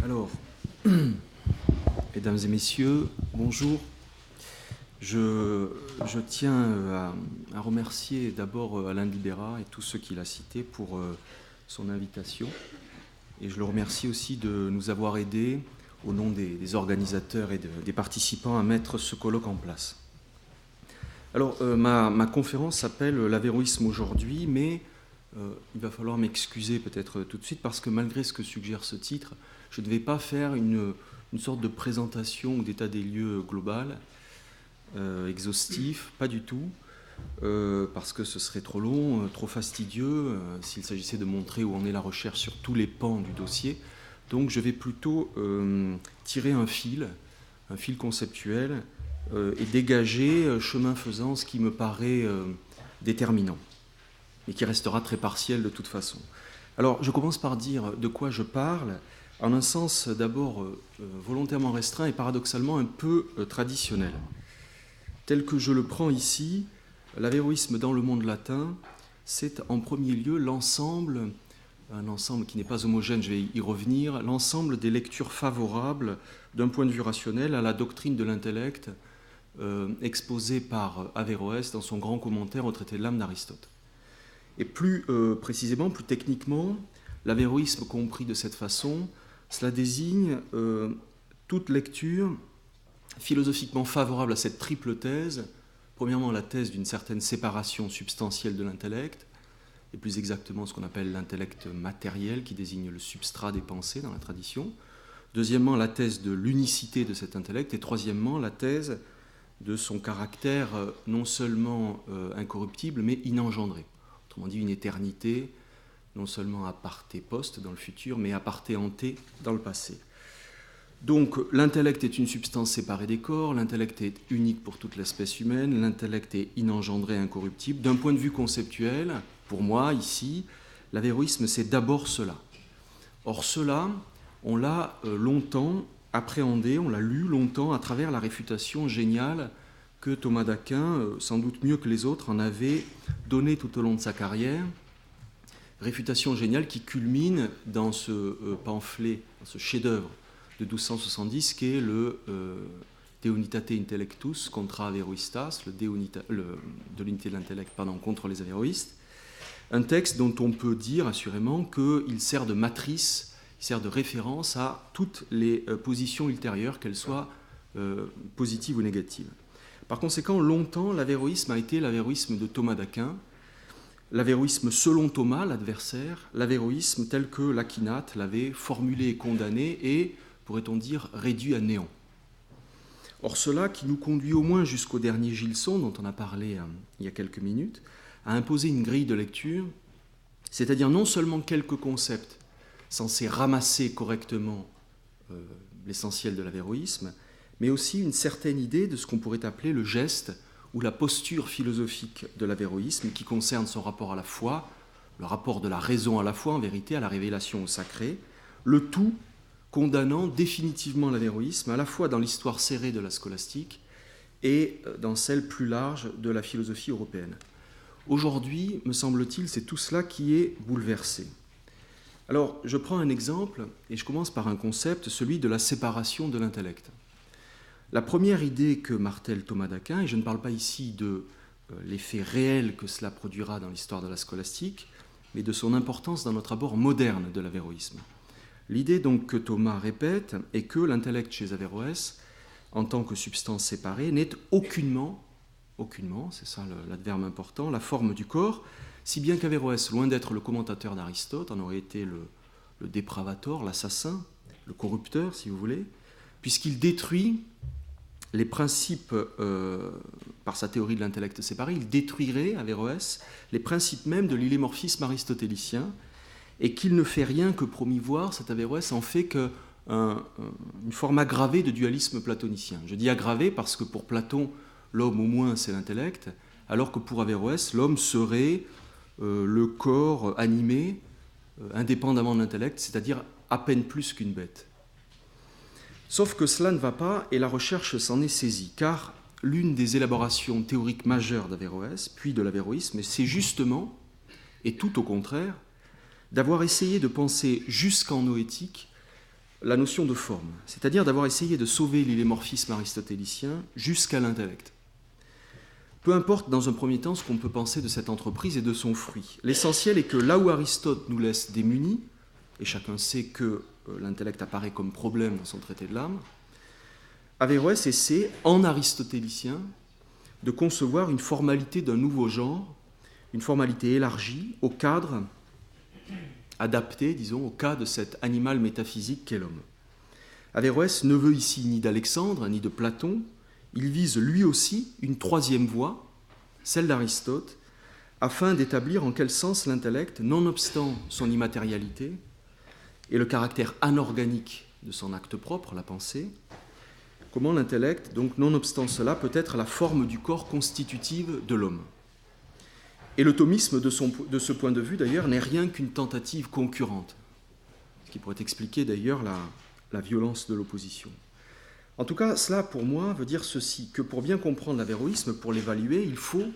Alors, mesdames et messieurs, bonjour. Je tiens à remercier d'abord Alain de Libera et tous ceux qu'il a cités pour son invitation. Et je le remercie aussi de nous avoir aidés, au nom des organisateurs et des participants, à mettre ce colloque en place. Alors, ma conférence s'appelle « L'avéroïsme aujourd'hui », mais il va falloir m'excuser peut-être tout de suite, parce que malgré ce que suggère ce titre, je ne vais pas faire une sorte de présentation ou d'état des lieux global, exhaustif, pas du tout, parce que ce serait trop long, trop fastidieux, s'il s'agissait de montrer où en est la recherche sur tous les pans du dossier. Donc je vais plutôt tirer un fil conceptuel, et dégager, chemin faisant, ce qui me paraît déterminant, et qui restera très partiel de toute façon. Alors je commence par dire de quoi je parle, en un sens d'abord volontairement restreint et paradoxalement un peu traditionnel. Tel que je le prends ici, l'avéroïsme dans le monde latin, c'est en premier lieu l'ensemble, un ensemble qui n'est pas homogène, je vais y revenir, l'ensemble des lectures favorables d'un point de vue rationnel à la doctrine de l'intellect exposée par Averroès dans son grand commentaire au traité de l'âme d'Aristote. Et plus précisément, plus techniquement, l'avéroïsme compris de cette façon, cela désigne toute lecture philosophiquement favorable à cette triple thèse. Premièrement, la thèse d'une certaine séparation substantielle de l'intellect, et plus exactement ce qu'on appelle l'intellect matériel, qui désigne le substrat des pensées dans la tradition. Deuxièmement, la thèse de l'unicité de cet intellect. Et troisièmement, la thèse de son caractère non seulement incorruptible, mais inengendré. Autrement dit, une éternité, non seulement a parte post dans le futur, mais a parte ante dans le passé. Donc l'intellect est une substance séparée des corps, l'intellect est unique pour toute l'espèce humaine, l'intellect est inengendré, incorruptible. D'un point de vue conceptuel, pour moi, ici, l'avéroïsme, c'est d'abord cela. Or cela, on l'a longtemps appréhendé, on l'a lu longtemps à travers la réfutation géniale que Thomas d'Aquin, sans doute mieux que les autres, en avait donnée tout au long de sa carrière. Réfutation géniale qui culmine dans ce pamphlet, dans ce chef-d'œuvre de 1270, qui est le De Unitate Intellectus contra Averroistas, de l'unité de l'intellect contre les avéroïstes. Un texte dont on peut dire assurément qu'il sert de matrice, il sert de référence à toutes les positions ultérieures, qu'elles soient positives ou négatives. Par conséquent, longtemps, l'avéroïsme a été l'avéroïsme de Thomas d'Aquin, l'avéroïsme selon Thomas, l'adversaire, l'avéroïsme tel que l'Aquinate l'avait formulé et condamné et, pourrait-on dire, réduit à néant. Or cela qui nous conduit au moins jusqu'au dernier Gilson, dont on a parlé il y a quelques minutes, à imposer une grille de lecture, c'est-à-dire non seulement quelques concepts censés ramasser correctement l'essentiel de l'avéroïsme, mais aussi une certaine idée de ce qu'on pourrait appeler le geste ou la posture philosophique de l'avéroïsme qui concerne son rapport à la foi, le rapport de la raison à la foi, en vérité, à la révélation au sacré, le tout condamnant définitivement l'avéroïsme à la fois dans l'histoire serrée de la scolastique et dans celle plus large de la philosophie européenne. Aujourd'hui, me semble-t-il, c'est tout cela qui est bouleversé. Alors, je prends un exemple et je commence par un concept, celui de la séparation de l'intellect. La première idée que martèle Thomas d'Aquin, et je ne parle pas ici de l'effet réel que cela produira dans l'histoire de la scolastique, mais de son importance dans notre abord moderne de l'avéroïsme. L'idée donc que Thomas répète est que l'intellect chez Averroès, en tant que substance séparée, n'est aucunement, c'est ça l'adverbe important, la forme du corps, si bien qu'Averroès, loin d'être le commentateur d'Aristote, en aurait été le dépravator, l'assassin, le corrupteur, si vous voulez, puisqu'il détruit les principes, par sa théorie de l'intellect séparé, il détruirait, Averroès, les principes même de l'illémorphisme aristotélicien, et qu'il ne fait rien que promouvoir, cet Averroès en fait qu'une forme aggravée de dualisme platonicien. Je dis aggravé parce que pour Platon, l'homme au moins c'est l'intellect, alors que pour Averroès, l'homme serait le corps animé, indépendamment de l'intellect, c'est-à-dire à peine plus qu'une bête. Sauf que cela ne va pas, et la recherche s'en est saisie, car l'une des élaborations théoriques majeures d'Averroès, puis de l'avéroïsme, c'est justement, et tout au contraire, d'avoir essayé de penser jusqu'en noétique la notion de forme, c'est-à-dire d'avoir essayé de sauver l'illémorphisme aristotélicien jusqu'à l'intellect. Peu importe dans un premier temps ce qu'on peut penser de cette entreprise et de son fruit. L'essentiel est que là où Aristote nous laisse démunis, et chacun sait que l'intellect apparaît comme problème dans son traité de l'âme, Averroès essaie, en aristotélicien, de concevoir une formalité d'un nouveau genre, une formalité élargie au cadre adapté, disons, au cas de cet animal métaphysique qu'est l'homme. Averroès ne veut ici ni d'Alexandre, ni de Platon, il vise lui aussi une troisième voie, celle d'Aristote, afin d'établir en quel sens l'intellect, nonobstant son immatérialité et le caractère anorganique de son acte propre, la pensée, comment l'intellect, donc nonobstant cela, peut être la forme du corps constitutive de l'homme. Et le thomisme, de ce point de vue, d'ailleurs, n'est rien qu'une tentative concurrente, ce qui pourrait expliquer d'ailleurs la violence de l'opposition. En tout cas, cela, pour moi, veut dire ceci, que pour bien comprendre l'avéroïsme, pour l'évaluer, il faut,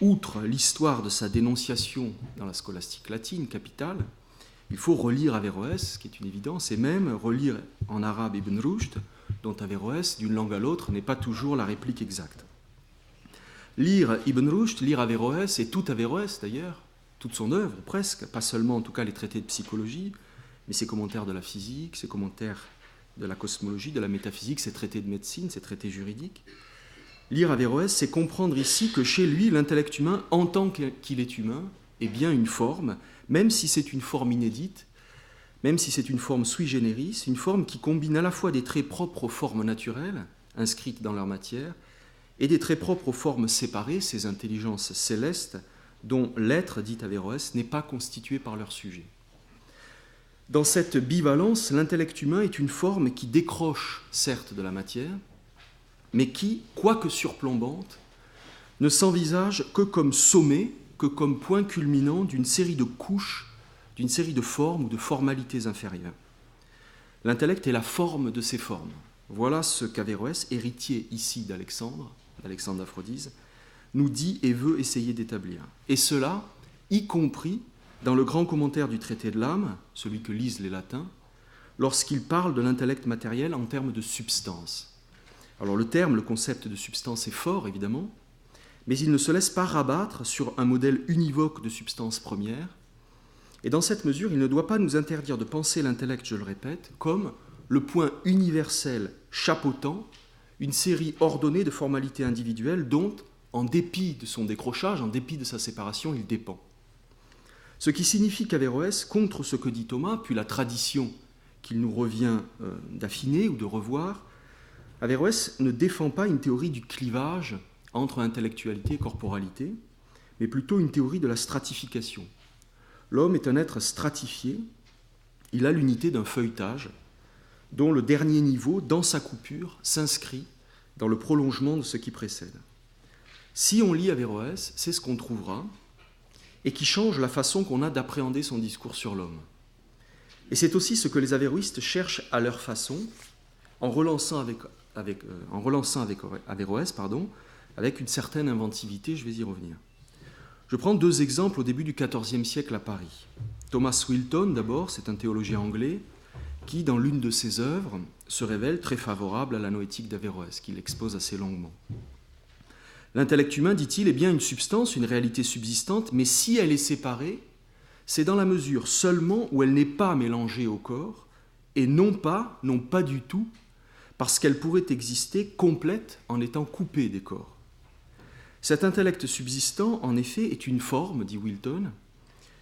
outre l'histoire de sa dénonciation dans la scolastique latine capitale, il faut relire Averroès, ce qui est une évidence, et même relire en arabe Ibn Rushd, dont Averroès, d'une langue à l'autre, n'est pas toujours la réplique exacte. Lire Ibn Rushd, lire Averroès, et tout Averroès d'ailleurs, toute son œuvre presque, pas seulement en tout cas les traités de psychologie, mais ses commentaires de la physique, ses commentaires de la cosmologie, de la métaphysique, ses traités de médecine, ses traités juridiques. Lire Averroès, c'est comprendre ici que chez lui, l'intellect humain, en tant qu'il est humain, est bien une forme, même si c'est une forme inédite, même si c'est une forme sui generis, une forme qui combine à la fois des traits propres aux formes naturelles, inscrites dans leur matière, et des traits propres aux formes séparées, ces intelligences célestes, dont l'être, dit Averroès, n'est pas constitué par leur sujet. Dans cette bivalence, l'intellect humain est une forme qui décroche, certes, de la matière, mais qui, quoique surplombante, ne s'envisage que comme sommet, que comme point culminant d'une série de couches, d'une série de formes ou de formalités inférieures. L'intellect est la forme de ces formes. Voilà ce qu'Averroès, héritier ici d'Alexandre d'Aphrodise, nous dit et veut essayer d'établir. Et cela, y compris dans le grand commentaire du traité de l'âme, celui que lisent les latins, lorsqu'il parle de l'intellect matériel en termes de substance. Alors le concept de substance est fort, évidemment, mais il ne se laisse pas rabattre sur un modèle univoque de substance première, et dans cette mesure, il ne doit pas nous interdire de penser l'intellect, je le répète, comme le point universel chapeautant une série ordonnée de formalités individuelles dont, en dépit de son décrochage, en dépit de sa séparation, il dépend. Ce qui signifie qu'Averroès, contre ce que dit Thomas, puis la tradition qu'il nous revient d'affiner ou de revoir, Averroès ne défend pas une théorie du clivage entre intellectualité et corporalité, mais plutôt une théorie de la stratification. L'homme est un être stratifié, il a l'unité d'un feuilletage, dont le dernier niveau, dans sa coupure, s'inscrit dans le prolongement de ce qui précède. Si on lit Averroès, c'est ce qu'on trouvera, et qui change la façon qu'on a d'appréhender son discours sur l'homme. Et c'est aussi ce que les avéroïstes cherchent à leur façon, en relançant avec Averroès, avec une certaine inventivité, je vais y revenir. Je prends deux exemples au début du XIVe siècle à Paris. Thomas Wilton, d'abord, c'est un théologien anglais, qui, dans l'une de ses œuvres, se révèle très favorable à la noétique d'Averroès, qu'il expose assez longuement. L'intellect humain, dit-il, est bien une substance, une réalité subsistante, mais si elle est séparée, c'est dans la mesure seulement où elle n'est pas mélangée au corps, et non pas du tout, parce qu'elle pourrait exister complète en étant coupée des corps. Cet intellect subsistant, en effet, est une forme, dit Wilton,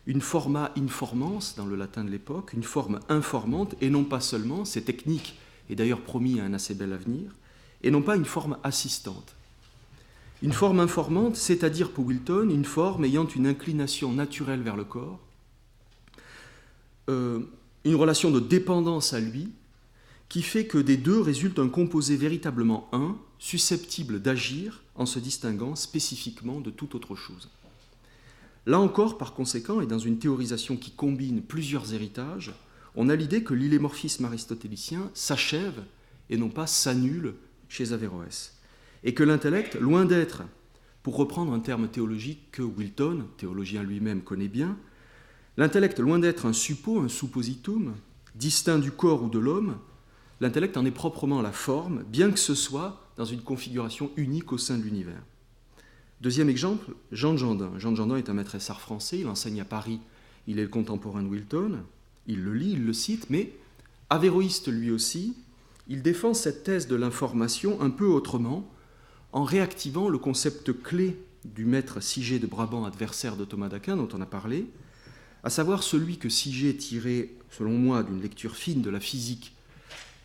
une forma informans dans le latin de l'époque, une forme informante, et non pas seulement, c'est technique, et d'ailleurs promis à un assez bel avenir, et non pas une forme assistante. Une forme informante, c'est-à-dire pour Wilton, une forme ayant une inclination naturelle vers le corps, une relation de dépendance à lui, qui fait que des deux résulte un composé véritablement un, susceptible d'agir en se distinguant spécifiquement de toute autre chose. Là encore, par conséquent, et dans une théorisation qui combine plusieurs héritages, on a l'idée que l'illémorphisme aristotélicien s'achève et non pas s'annule chez Averroès. Et que l'intellect, loin d'être, pour reprendre un terme théologique que Wilton, théologien lui-même, connaît bien, l'intellect, loin d'être un suppositum, distinct du corps ou de l'homme, l'intellect en est proprement la forme, bien que ce soit dans une configuration unique au sein de l'univers. Deuxième exemple, Jean de Jandin. Jean de Jandin est un maître art français, il enseigne à Paris, il est le contemporain de Wilton, il le lit, il le cite, mais avéroïste lui aussi, il défend cette thèse de l'information un peu autrement, en réactivant le concept clé du maître Sigé de Brabant, adversaire de Thomas d'Aquin, dont on a parlé, à savoir celui que Sigé tirait, selon moi, d'une lecture fine de la physique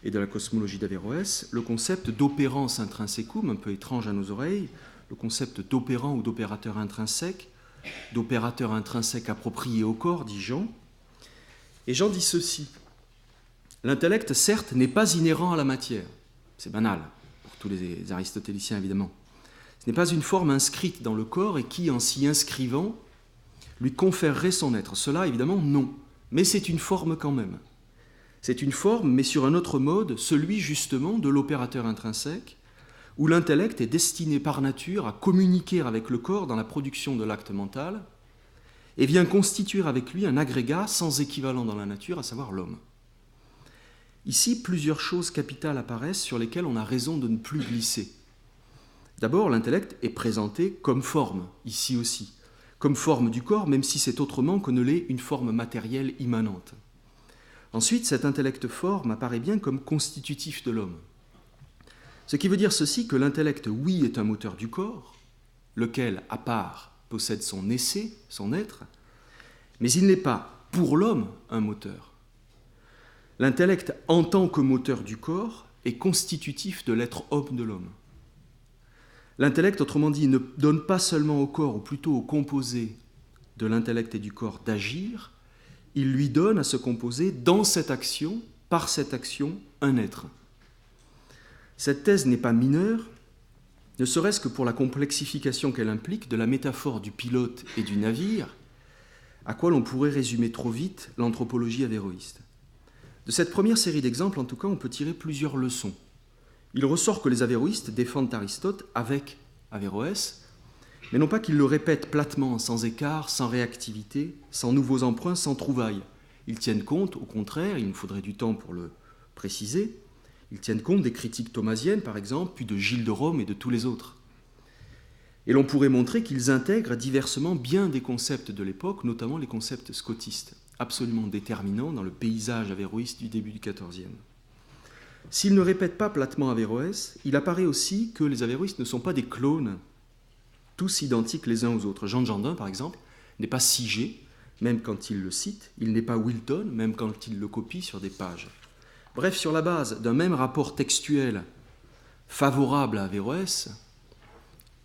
et de la cosmologie d'Averroès, le concept d'opérance intrinsecum, un peu étrange à nos oreilles, le concept d'opérant ou d'opérateur intrinsèque, d'opérateur intrinsèque approprié au corps, dit Jean. Et Jean dit ceci: l'intellect, certes, n'est pas inhérent à la matière. C'est banal, pour tous les aristotéliciens, évidemment. Ce n'est pas une forme inscrite dans le corps et qui, en s'y inscrivant, lui conférerait son être. Cela, évidemment, non. Mais c'est une forme quand même. C'est une forme, mais sur un autre mode, celui, justement, de l'opérateur intrinsèque, où l'intellect est destiné par nature à communiquer avec le corps dans la production de l'acte mental et vient constituer avec lui un agrégat sans équivalent dans la nature, à savoir l'homme. Ici, plusieurs choses capitales apparaissent sur lesquelles on a raison de ne plus glisser. D'abord, l'intellect est présenté comme forme, ici aussi, comme forme du corps, même si c'est autrement que ne l'est une forme matérielle immanente. Ensuite, cet intellect forme apparaît bien comme constitutif de l'homme. Ce qui veut dire ceci, que l'intellect, oui, est un moteur du corps, lequel, à part, possède son essai, son être, mais il n'est pas, pour l'homme, un moteur. L'intellect, en tant que moteur du corps, est constitutif de l'être homme de l'homme. L'intellect, autrement dit, ne donne pas seulement au corps, ou plutôt au composé de l'intellect et du corps d'agir, il lui donne à ce composé, dans cette action, par cette action, un être. Cette thèse n'est pas mineure, ne serait-ce que pour la complexification qu'elle implique de la métaphore du pilote et du navire, à quoi l'on pourrait résumer trop vite l'anthropologie avéroïste. De cette première série d'exemples, en tout cas, on peut tirer plusieurs leçons. Il ressort que les avéroïstes défendent Aristote avec Averroès, mais non pas qu'ils le répètent platement, sans écart, sans réactivité, sans nouveaux emprunts, sans trouvailles. Ils tiennent compte, au contraire, il nous faudrait du temps pour le préciser, ils tiennent compte des critiques thomasiennes, par exemple, puis de Gilles de Rome et de tous les autres. Et l'on pourrait montrer qu'ils intègrent diversement bien des concepts de l'époque, notamment les concepts scotistes, absolument déterminants dans le paysage avéroïste du début du XIVe. S'ils ne répètent pas platement Averroès, il apparaît aussi que les avéroïstes ne sont pas des clones, tous identiques les uns aux autres. Jean de Jandin, par exemple, n'est pas Sigé, même quand il le cite, il n'est pas Wilton, même quand il le copie sur des pages. Bref, sur la base d'un même rapport textuel favorable à Averroès,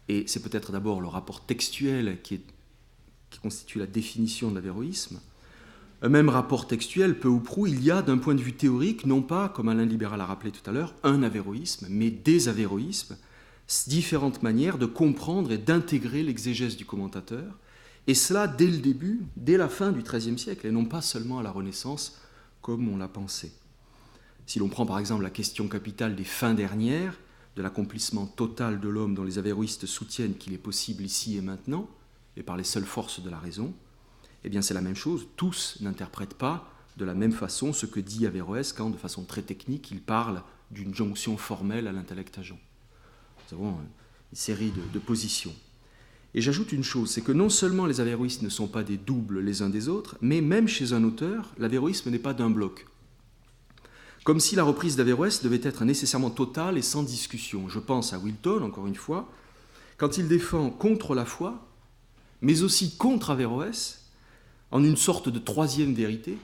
et c'est peut-être d'abord le rapport textuel qui constitue la définition de l'avéroïsme, un même rapport textuel, peu ou prou, il y a d'un point de vue théorique, non pas, comme Alain Libéral l'a rappelé tout à l'heure, un avéroïsme, mais des avéroïsmes, différentes manières de comprendre et d'intégrer l'exégèse du commentateur, et cela dès le début, dès la fin du XIIIe siècle, et non pas seulement à la Renaissance, comme on l'a pensé. Si l'on prend par exemple la question capitale des fins dernières, de l'accomplissement total de l'homme dont les avéroïstes soutiennent qu'il est possible ici et maintenant, et par les seules forces de la raison, eh bien c'est la même chose, tous n'interprètent pas de la même façon ce que dit Averroès quand, de façon très technique, il parle d'une jonction formelle à l'intellect agent. Nous avons une série de positions. Et j'ajoute une chose, c'est que non seulement les avéroïstes ne sont pas des doubles les uns des autres, mais même chez un auteur, l'avéroïsme n'est pas d'un bloc. Comme si la reprise d'Averroès devait être nécessairement totale et sans discussion. Je pense à Wilton, encore une fois, quand il défend contre la foi, mais aussi contre Averroès, en une sorte de troisième vérité,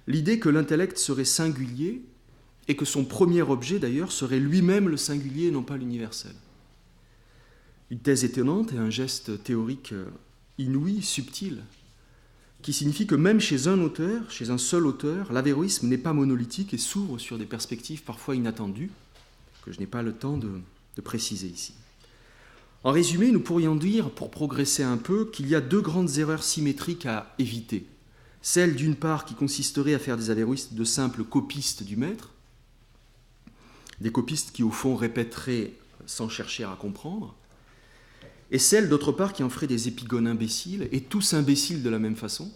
l'idée que l'intellect serait singulier et que son premier objet, d'ailleurs, serait lui-même le singulier et non pas l'universel. Une thèse étonnante et un geste théorique inouï, subtil, qui signifie que même chez un auteur, chez un seul auteur, l'avéroïsme n'est pas monolithique et s'ouvre sur des perspectives parfois inattendues, que je n'ai pas le temps de préciser ici. En résumé, nous pourrions dire, pour progresser un peu, qu'il y a deux grandes erreurs symétriques à éviter. Celle, d'une part, qui consisterait à faire des avéroïstes de simples copistes du maître, des copistes qui, au fond, répéteraient sans chercher à comprendre, et celle, d'autre part, qui en ferait des épigones imbéciles, et tous imbéciles de la même façon.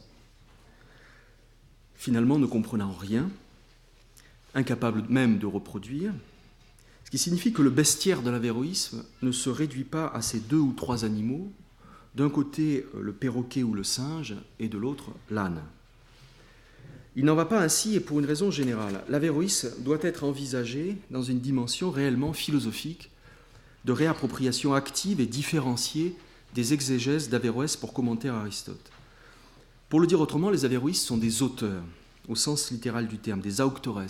finalement ne comprenant rien, incapable même de reproduire, ce qui signifie que le bestiaire de l'avéroïsme ne se réduit pas à ces 2 ou 3 animaux, d'un côté le perroquet ou le singe, et de l'autre l'âne. Il n'en va pas ainsi, et pour une raison générale. L'avéroïsme doit être envisagé dans une dimension réellement philosophique, de réappropriation active et différenciée des exégèses d'Averroès pour commenter Aristote. Pour le dire autrement, les avéroïstes sont des auteurs, au sens littéral du terme, des auctores,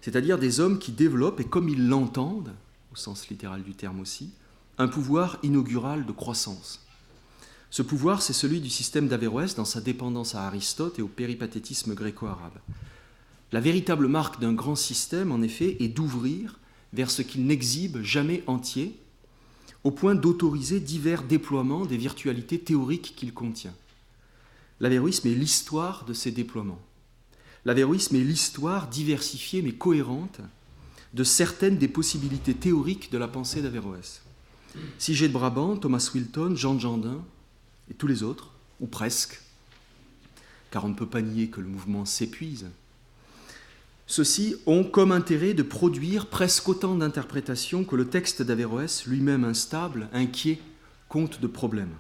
c'est-à-dire des hommes qui développent, et comme ils l'entendent, au sens littéral du terme aussi, un pouvoir inaugural de croissance. Ce pouvoir, c'est celui du système d'Averroès dans sa dépendance à Aristote et au péripatétisme gréco-arabe. La véritable marque d'un grand système, en effet, est d'ouvrir vers ce qu'il n'exhibe jamais entier, au point d'autoriser divers déploiements des virtualités théoriques qu'il contient. L'avéroïsme est l'histoire de ces déploiements. L'avéroïsme est l'histoire diversifiée mais cohérente de certaines des possibilités théoriques de la pensée d'Averroès. Sigé de Brabant, Thomas Wilton, Jean de Jandin et tous les autres, ou presque, car on ne peut pas nier que le mouvement s'épuise, ceux-ci ont comme intérêt de produire presque autant d'interprétations que le texte d'Averroès, lui-même instable, inquiet, compte de problèmes.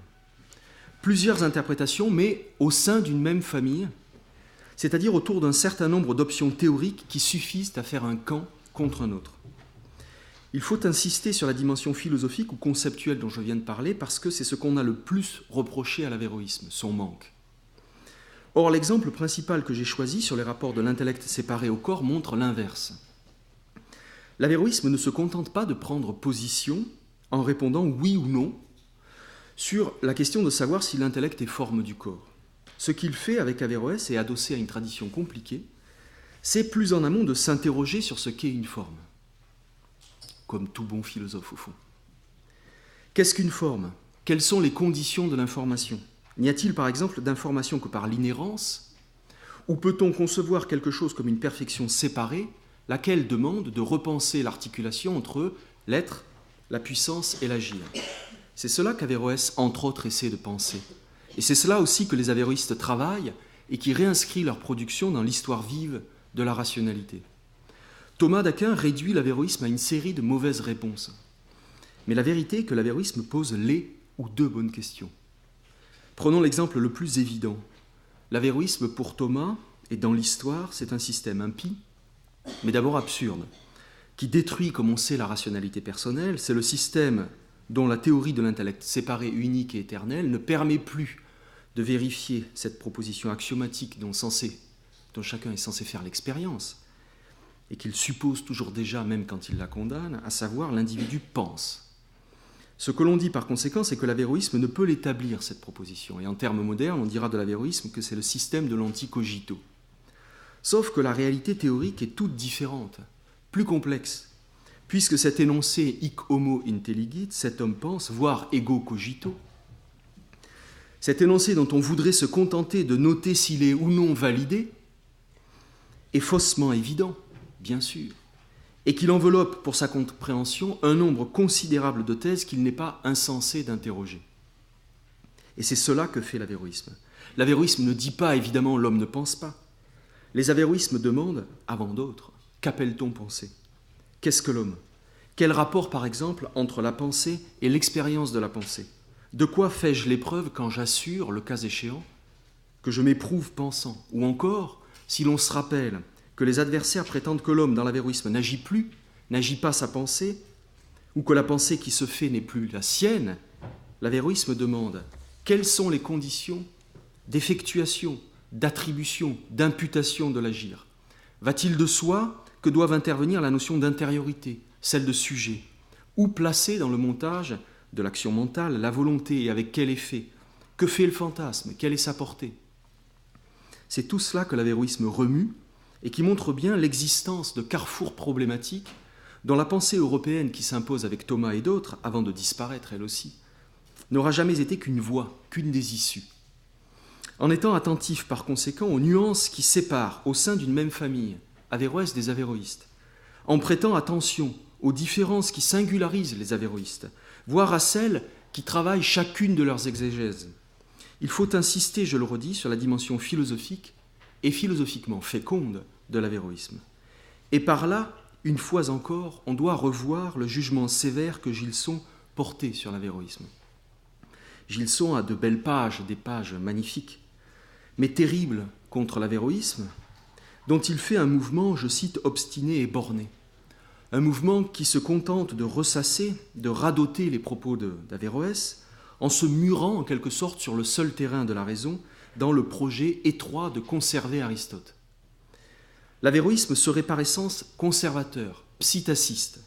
Plusieurs interprétations, mais au sein d'une même famille, c'est-à-dire autour d'un certain nombre d'options théoriques qui suffisent à faire un camp contre un autre. Il faut insister sur la dimension philosophique ou conceptuelle dont je viens de parler parce que c'est ce qu'on a le plus reproché à l'avéroïsme, son manque. Or, l'exemple principal que j'ai choisi sur les rapports de l'intellect séparé au corps montre l'inverse. L'avéroïsme ne se contente pas de prendre position en répondant oui ou non sur la question de savoir si l'intellect est forme du corps. Ce qu'il fait avec Averroès et adossé à une tradition compliquée, c'est plus en amont de s'interroger sur ce qu'est une forme, comme tout bon philosophe au fond. Qu'est-ce qu'une forme ? Quelles sont les conditions de l'information ? N'y a-t-il par exemple d'information que par l'inhérence ? Ou peut-on concevoir quelque chose comme une perfection séparée, laquelle demande de repenser l'articulation entre l'être, la puissance et l'agir ? C'est cela qu'Averroès, entre autres, essaie de penser. Et c'est cela aussi que les avéroïstes travaillent et qui réinscrit leur production dans l'histoire vive de la rationalité. Thomas d'Aquin réduit l'avéroïsme à une série de mauvaises réponses. Mais la vérité est que l'avéroïsme pose les ou 2 bonnes questions. Prenons l'exemple le plus évident. L'avéroïsme pour Thomas, et dans l'histoire, c'est un système impie, mais d'abord absurde, qui détruit, comme on sait, la rationalité personnelle. C'est le système dont la théorie de l'intellect séparé, unique et éternel ne permet plus de vérifier cette proposition axiomatique dont chacun est censé faire l'expérience, et qu'il suppose toujours déjà, même quand il la condamne, à savoir l'individu pense. Ce que l'on dit par conséquent, c'est que l'avéroïsme ne peut l'établir, cette proposition. Et en termes modernes, on dira de l'avéroïsme que c'est le système de l'anticogito. Sauf que la réalité théorique est toute différente, plus complexe, puisque cet énoncé « hic homo intelligit », cet homme pense, voire « ego cogito », cet énoncé dont on voudrait se contenter de noter s'il est ou non validé, est faussement évident, bien sûr, et qu'il enveloppe pour sa compréhension un nombre considérable de thèses qu'il n'est pas insensé d'interroger. Et c'est cela que fait l'avéroïsme. L'avéroïsme ne dit pas, évidemment, l'homme ne pense pas. Les avéroïsmes demandent, avant d'autres, qu'appelle-t-on penser ? Qu'est-ce que l'homme ? Quel rapport, par exemple, entre la pensée et l'expérience de la pensée ? De quoi fais-je l'épreuve quand j'assure, le cas échéant, que je m'éprouve pensant ? Ou encore, si l'on se rappelle que les adversaires prétendent que l'homme, dans l'avéroïsme, n'agit pas sa pensée, ou que la pensée qui se fait n'est plus la sienne, l'avéroïsme demande quelles sont les conditions d'effectuation, d'attribution, d'imputation de l'agir ? Va-t-il de soi que doivent intervenir la notion d'intériorité, celle de sujet ? Où placer dans le montage de l'action mentale la volonté et avec quel effet ? Que fait le fantasme ? Quelle est sa portée ? C'est tout cela que l'avéroïsme remue et qui montre bien l'existence de carrefours problématiques dont la pensée européenne qui s'impose avec Thomas et d'autres, avant de disparaître elle aussi, n'aura jamais été qu'une voie, qu'une des issues. En étant attentif par conséquent aux nuances qui séparent au sein d'une même famille Averroès des avéroïstes, en prêtant attention aux différences qui singularisent les avéroïstes, voire à celles qui travaillent chacune de leurs exégèses, il faut insister, je le redis, sur la dimension philosophique et philosophiquement féconde de l'avéroïsme. Et par là, une fois encore, on doit revoir le jugement sévère que Gilson portait sur l'avéroïsme. Gilson a de belles pages, des pages magnifiques, mais terribles contre l'avéroïsme, dont il fait un mouvement, je cite, obstiné et borné. Un mouvement qui se contente de ressasser, de radoter les propos d'Averroès, en se murant en quelque sorte sur le seul terrain de la raison, dans le projet étroit de conserver Aristote. L'avéroïsme serait par essence conservateur, psittaciste,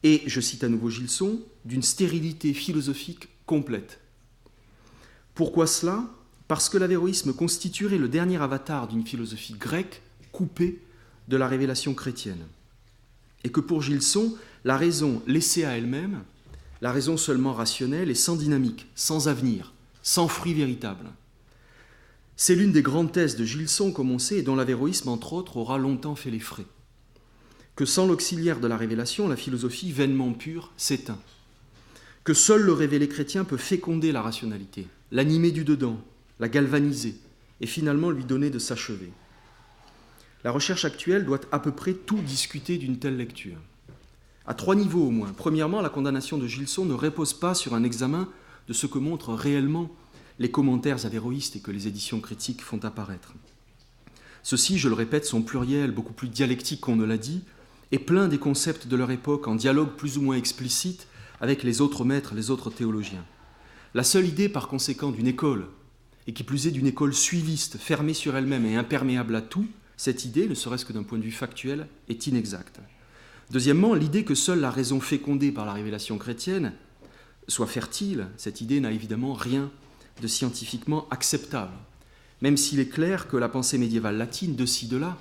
et, je cite à nouveau Gilson, d'une stérilité philosophique complète. Pourquoi cela ? Parce que l'avéroïsme constituerait le dernier avatar d'une philosophie grecque coupée de la révélation chrétienne. Et que pour Gilson, la raison laissée à elle-même, la raison seulement rationnelle est sans dynamique, sans avenir, sans fruit véritable. C'est l'une des grandes thèses de Gilson, comme on sait, et dont l'avéroïsme, entre autres, aura longtemps fait les frais. Que sans l'auxiliaire de la révélation, la philosophie vainement pure s'éteint. Que seul le révélé chrétien peut féconder la rationalité, l'animer du dedans, la galvaniser, et finalement lui donner de s'achever. La recherche actuelle doit à peu près tout discuter d'une telle lecture. À 3 niveaux au moins. Premièrement, la condamnation de Gilson ne repose pas sur un examen de ce que montrent réellement les commentaires avéroïstes et que les éditions critiques font apparaître. Ceux-ci, je le répète, sont pluriels, beaucoup plus dialectiques qu'on ne l'a dit, et pleins des concepts de leur époque, en dialogue plus ou moins explicite avec les autres maîtres, les autres théologiens. La seule idée, par conséquent, d'une école, et qui plus est d'une école suiviste, fermée sur elle-même et imperméable à tout, cette idée, ne serait-ce que d'un point de vue factuel, est inexacte. Deuxièmement, l'idée que seule la raison fécondée par la révélation chrétienne soit fertile, cette idée n'a évidemment rien de scientifiquement acceptable, même s'il est clair que la pensée médiévale latine, de ci, de là,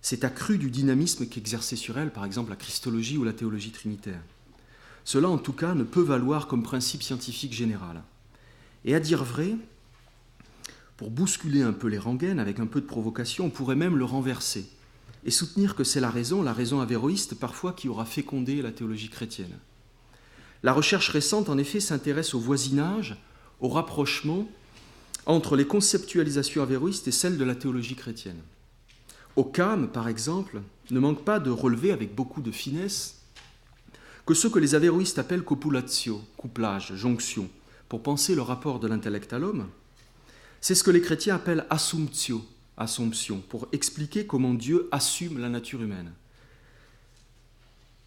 s'est accrue du dynamisme qu'exerçait sur elle, par exemple, la christologie ou la théologie trinitaire. Cela, en tout cas, ne peut valoir comme principe scientifique général. Et à dire vrai, pour bousculer un peu les rengaines, avec un peu de provocation, on pourrait même le renverser et soutenir que c'est la raison avéroïste parfois, qui aura fécondé la théologie chrétienne. La recherche récente, en effet, s'intéresse au voisinage, au rapprochement entre les conceptualisations avéroïstes et celles de la théologie chrétienne. Occam, par exemple, ne manque pas de relever avec beaucoup de finesse que ce que les avéroïstes appellent copulatio, couplage, jonction, pour penser le rapport de l'intellect à l'homme, c'est ce que les chrétiens appellent assumptio, assomption, pour expliquer comment Dieu assume la nature humaine.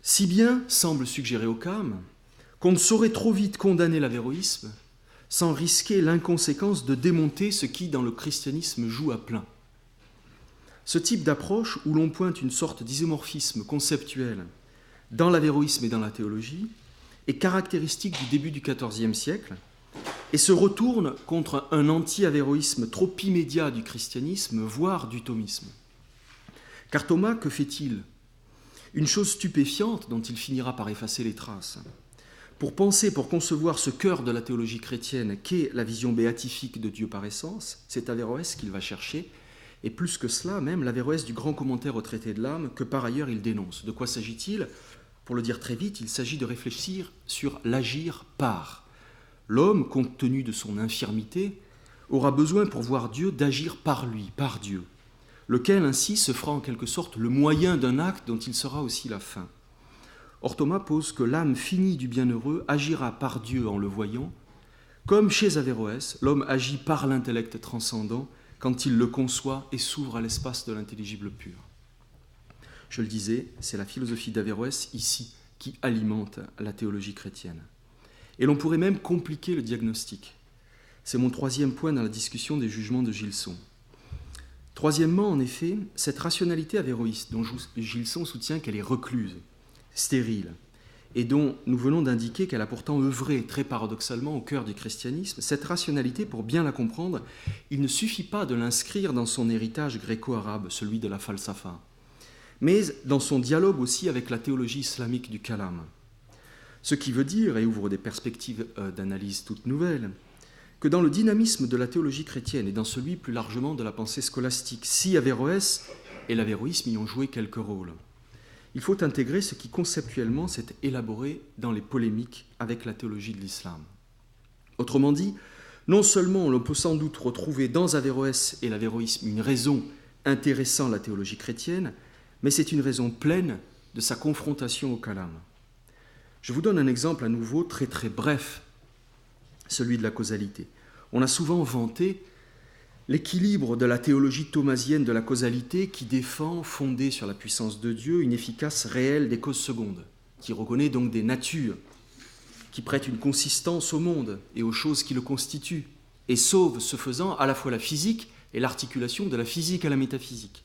Si bien, semble suggérer Occam, qu'on ne saurait trop vite condamner l'avéroïsme sans risquer l'inconséquence de démonter ce qui, dans le christianisme, joue à plein. Ce type d'approche, où l'on pointe une sorte d'isomorphisme conceptuel dans l'avéroïsme et dans la théologie, est caractéristique du début du XIVe siècle et se retourne contre un anti-avéroïsme trop immédiat du christianisme, voire du thomisme. Car Thomas, que fait-il ? Une chose stupéfiante dont il finira par effacer les traces. Pour penser, pour concevoir ce cœur de la théologie chrétienne qu'est la vision béatifique de Dieu par essence, c'est Averroès qu'il va chercher, et plus que cela, même l'Averroès du grand commentaire au traité de l'âme, que par ailleurs il dénonce. De quoi s'agit-il ? Pour le dire très vite, il s'agit de réfléchir sur l'agir par. L'homme, compte tenu de son infirmité, aura besoin pour voir Dieu d'agir par lui, par Dieu, lequel ainsi se fera en quelque sorte le moyen d'un acte dont il sera aussi la fin. Or Thomas pose que l'âme finie du bienheureux agira par Dieu en le voyant, comme chez Averroès, l'homme agit par l'intellect transcendant quand il le conçoit et s'ouvre à l'espace de l'intelligible pur. Je le disais, c'est la philosophie d'Averroès ici qui alimente la théologie chrétienne. Et l'on pourrait même compliquer le diagnostic. C'est mon troisième point dans la discussion des jugements de Gilson. Troisièmement, en effet, cette rationalité avéroïste dont Gilson soutient qu'elle est recluse, stérile, et dont nous venons d'indiquer qu'elle a pourtant œuvré très paradoxalement au cœur du christianisme, cette rationalité, pour bien la comprendre, il ne suffit pas de l'inscrire dans son héritage gréco-arabe, celui de la falsafa, mais dans son dialogue aussi avec la théologie islamique du kalam. Ce qui veut dire, et ouvre des perspectives d'analyse toutes nouvelles, que dans le dynamisme de la théologie chrétienne et dans celui plus largement de la pensée scolastique, si Averroès et l'avéroïsme y ont joué quelques rôles, il faut intégrer ce qui conceptuellement s'est élaboré dans les polémiques avec la théologie de l'islam. Autrement dit, non seulement l'on peut sans doute retrouver dans Averroès et l'avéroïsme une raison intéressant la théologie chrétienne, mais c'est une raison pleine de sa confrontation au calame. Je vous donne un exemple à nouveau très très bref, celui de la causalité. On a souvent vanté l'équilibre de la théologie thomasienne de la causalité qui défend, fondée sur la puissance de Dieu, une efficace réelle des causes secondes, qui reconnaît donc des natures, qui prête une consistance au monde et aux choses qui le constituent, et sauve, ce faisant, à la fois la physique et l'articulation de la physique à la métaphysique.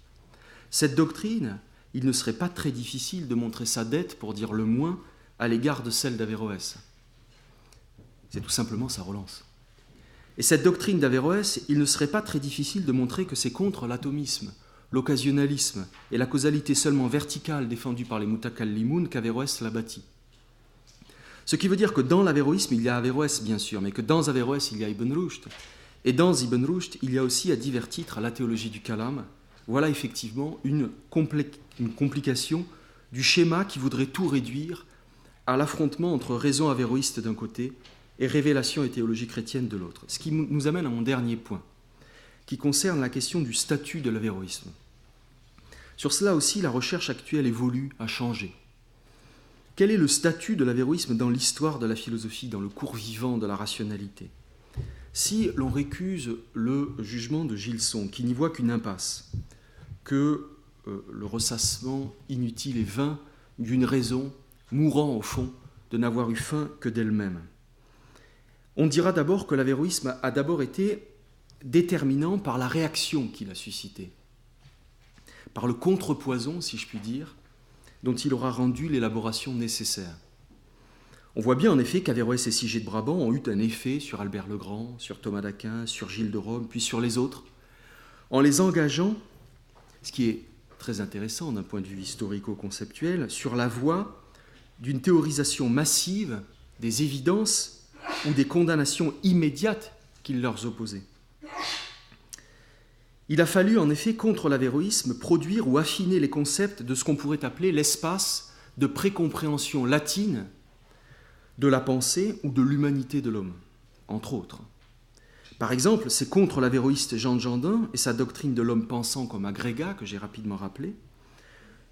Cette doctrine, il ne serait pas très difficile de montrer sa dette, pour dire le moins, à l'égard de celle d'Averroès. C'est tout simplement sa relance. Et cette doctrine d'Averroès, il ne serait pas très difficile de montrer que c'est contre l'atomisme, l'occasionalisme et la causalité seulement verticale défendue par les Mutakallimun qu'Averroès l'a bâtie. Ce qui veut dire que dans l'Averroïsme, il y a Averroès, bien sûr, mais que dans Averroès, il y a Ibn Rushd. Et dans Ibn Rushd, il y a aussi, à divers titres, la théologie du kalam. Voilà effectivement une complication du schéma qui voudrait tout réduire à l'affrontement entre raison averroïste d'un côté et révélation et théologie chrétienne de l'autre. Ce qui nous amène à mon dernier point, qui concerne la question du statut de l'averroïsme. Sur cela aussi, la recherche actuelle évolue, a changé. Quel est le statut de l'averroïsme dans l'histoire de la philosophie, dans le cours vivant de la rationalité ? Si l'on récuse le jugement de Gilson, qui n'y voit qu'une impasse, que le ressassement inutile et vain d'une raison mourant au fond de n'avoir eu fin que d'elle-même, on dira d'abord que l'averroïsme a d'abord été déterminant par la réaction qu'il a suscitée, par le contrepoison, si je puis dire, dont il aura rendu l'élaboration nécessaire. On voit bien en effet qu'Averroès et Siget de Brabant ont eu un effet sur Albert le Grand, sur Thomas d'Aquin, sur Gilles de Rome, puis sur les autres, en les engageant, ce qui est très intéressant d'un point de vue historico-conceptuel, sur la voie d'une théorisation massive des évidences ou des condamnations immédiates qu'il leur opposait. Il a fallu en effet, contre l'averroïsme, produire ou affiner les concepts de ce qu'on pourrait appeler l'espace de précompréhension latine de la pensée ou de l'humanité de l'homme, entre autres. Par exemple, c'est contre l'averroïste Jean de Gendin et sa doctrine de l'homme pensant comme agrégat, que j'ai rapidement rappelé,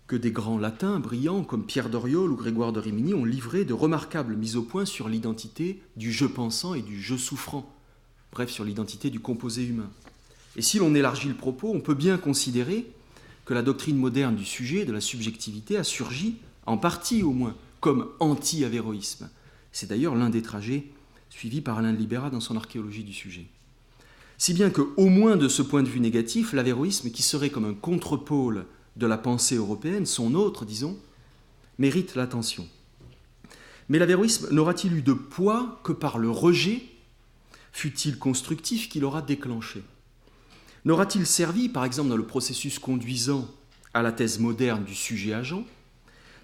que des grands latins brillants comme Pierre d'Oriol ou Grégoire de Rimini ont livré de remarquables mises au point sur l'identité du je pensant et du je souffrant, bref, sur l'identité du composé humain. Et si l'on élargit le propos, on peut bien considérer que la doctrine moderne du sujet, de la subjectivité, a surgi, en partie au moins, comme anti-averroïsme. C'est d'ailleurs l'un des trajets suivis par Alain de Libera dans son archéologie du sujet. Si bien qu'au moins de ce point de vue négatif, l'averroïsme, qui serait comme un contre-pôle de la pensée européenne, son autre, disons, mérite l'attention. Mais l'averroïsme n'aura-t-il eu de poids que par le rejet, fût-il constructif, qu'il aura déclenché ? N'aura-t-il servi, par exemple dans le processus conduisant à la thèse moderne du sujet-agent,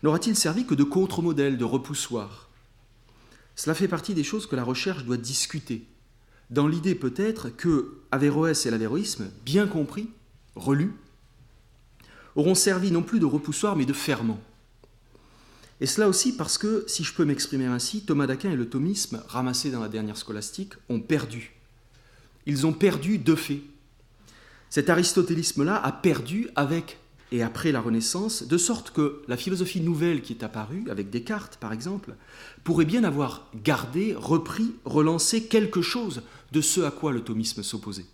n'aura-t-il servi que de contre-modèle, de repoussoir ? Cela fait partie des choses que la recherche doit discuter, dans l'idée peut-être que Averroès et l'averroïsme, bien compris, relus, auront servi non plus de repoussoir mais de ferment. Et cela aussi parce que, si je peux m'exprimer ainsi, Thomas d'Aquin et le thomisme, ramassés dans la dernière scolastique, ont perdu. Ils ont perdu de fait. Cet aristotélisme-là a perdu avec et après la Renaissance, de sorte que la philosophie nouvelle qui est apparue, avec Descartes par exemple, pourrait bien avoir gardé, repris, relancé quelque chose de ce à quoi le thomisme s'opposait.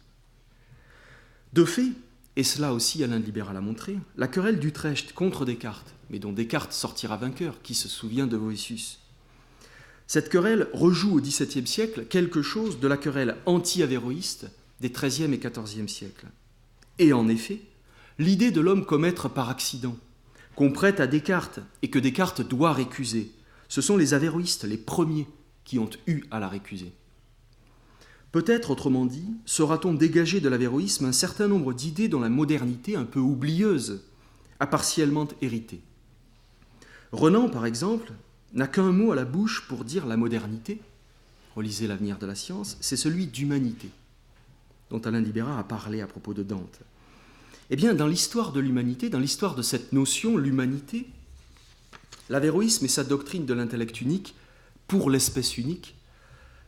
De fait, et cela aussi Alain de Libera l'a montré, la querelle d'Utrecht contre Descartes, mais dont Descartes sortira vainqueur, qui se souvient de Voetius, cette querelle rejoue au XVIIe siècle quelque chose de la querelle anti-averroïste des XIIIe et XIVe siècles. Et en effet, l'idée de l'homme comme être par accident, qu'on prête à Descartes et que Descartes doit récuser, ce sont les averroïstes, les premiers, qui ont eu à la récuser. Peut-être, autrement dit, saura-t-on dégager de l'averroïsme un certain nombre d'idées dont la modernité, un peu oublieuse, a partiellement hérité. Renan, par exemple, n'a qu'un mot à la bouche pour dire la modernité, relisez L'avenir de la science, c'est celui d'humanité, dont Alain de Libera a parlé à propos de Dante. Eh bien, dans l'histoire de l'humanité, dans l'histoire de cette notion, l'humanité, l'averroïsme et sa doctrine de l'intellect unique, pour l'espèce unique,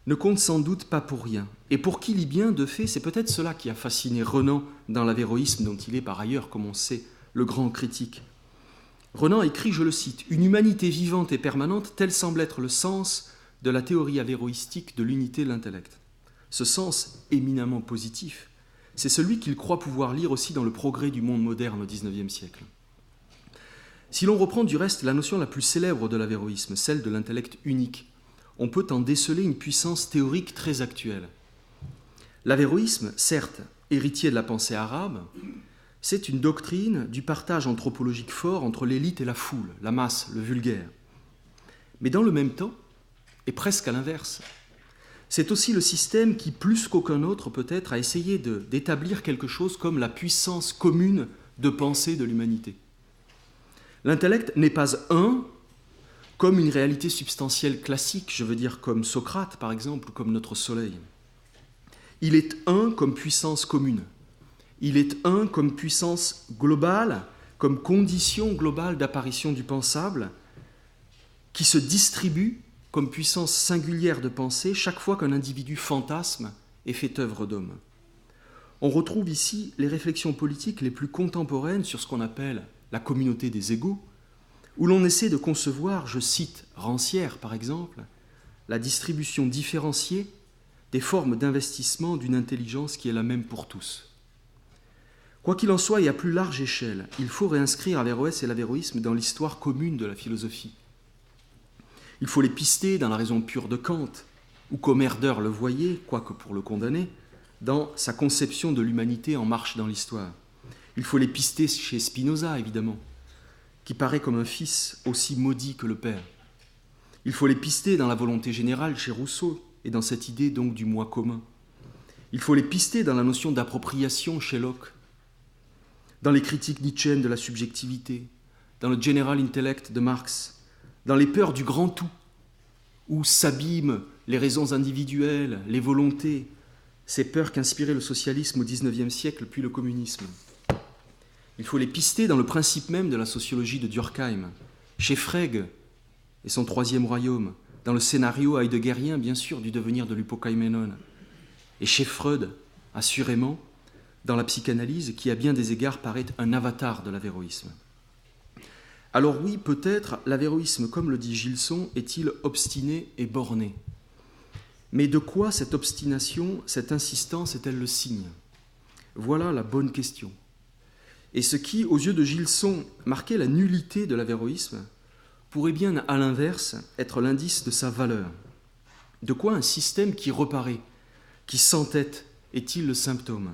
ne compte sans doute pas pour rien. Et pour qui lit bien, de fait, c'est peut-être cela qui a fasciné Renan dans l'Avéroïsme, dont il est par ailleurs, comme on sait, le grand critique. Renan écrit, je le cite, « Une humanité vivante et permanente, tel semble être le sens de la théorie avéroïstique de l'unité de l'intellect. » Ce sens éminemment positif, c'est celui qu'il croit pouvoir lire aussi dans le progrès du monde moderne au XIXe siècle. Si l'on reprend du reste la notion la plus célèbre de l'avéroïsme, celle de l'intellect unique, on peut en déceler une puissance théorique très actuelle. L'avéroïsme, certes, héritier de la pensée arabe, c'est une doctrine du partage anthropologique fort entre l'élite et la foule, la masse, le vulgaire. Mais dans le même temps, et presque à l'inverse, c'est aussi le système qui, plus qu'aucun autre peut-être, a essayé d'établir quelque chose comme la puissance commune de pensée de l'humanité. L'intellect n'est pas un comme une réalité substantielle classique, je veux dire comme Socrate par exemple, ou comme notre soleil. Il est un comme puissance commune. Il est un comme puissance globale, comme condition globale d'apparition du pensable, qui se distribue comme puissance singulière de pensée chaque fois qu'un individu fantasme et fait œuvre d'homme. On retrouve ici les réflexions politiques les plus contemporaines sur ce qu'on appelle la communauté des égaux, où l'on essaie de concevoir, je cite Rancière par exemple, la distribution différenciée des formes d'investissement d'une intelligence qui est la même pour tous. Quoi qu'il en soit, et à plus large échelle, il faut réinscrire Averroès et l'avéroïsme dans l'histoire commune de la philosophie. Il faut les pister dans la raison pure de Kant, ou comme Herder le voyait, quoique pour le condamner, dans sa conception de l'humanité en marche dans l'histoire. Il faut les pister chez Spinoza, évidemment, qui paraît comme un fils aussi maudit que le père. Il faut les pister dans la volonté générale chez Rousseau, et dans cette idée donc du moi commun. Il faut les pister dans la notion d'appropriation chez Locke, dans les critiques nietzschéennes de la subjectivité, dans le General Intellect de Marx, dans les peurs du grand tout, où s'abîment les raisons individuelles, les volontés, ces peurs qu'inspirait le socialisme au XIXe siècle, puis le communisme. Il faut les pister dans le principe même de la sociologie de Durkheim, chez Frege et son troisième royaume, dans le scénario heideggerien, bien sûr, du devenir de l'hypokaimenon, et chez Freud, assurément, dans la psychanalyse, qui à bien des égards paraît un avatar de l'avéroïsme. Alors oui, peut-être, l'avéroïsme, comme le dit Gilson, est-il obstiné et borné. Mais de quoi cette obstination, cette insistance est-elle le signe ? Voilà la bonne question. Et ce qui, aux yeux de Gilson, marquait la nullité de l'avéroïsme, pourrait bien, à l'inverse, être l'indice de sa valeur. De quoi un système qui reparaît, qui s'entête, est-il le symptôme ?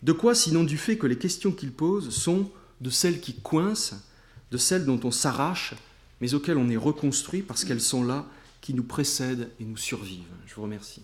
De quoi, sinon du fait que les questions qu'il pose sont de celles qui coincent, de celles dont on s'arrache, mais auxquelles on est reconstruit parce qu'elles sont là, qui nous précèdent et nous survivent. Je vous remercie.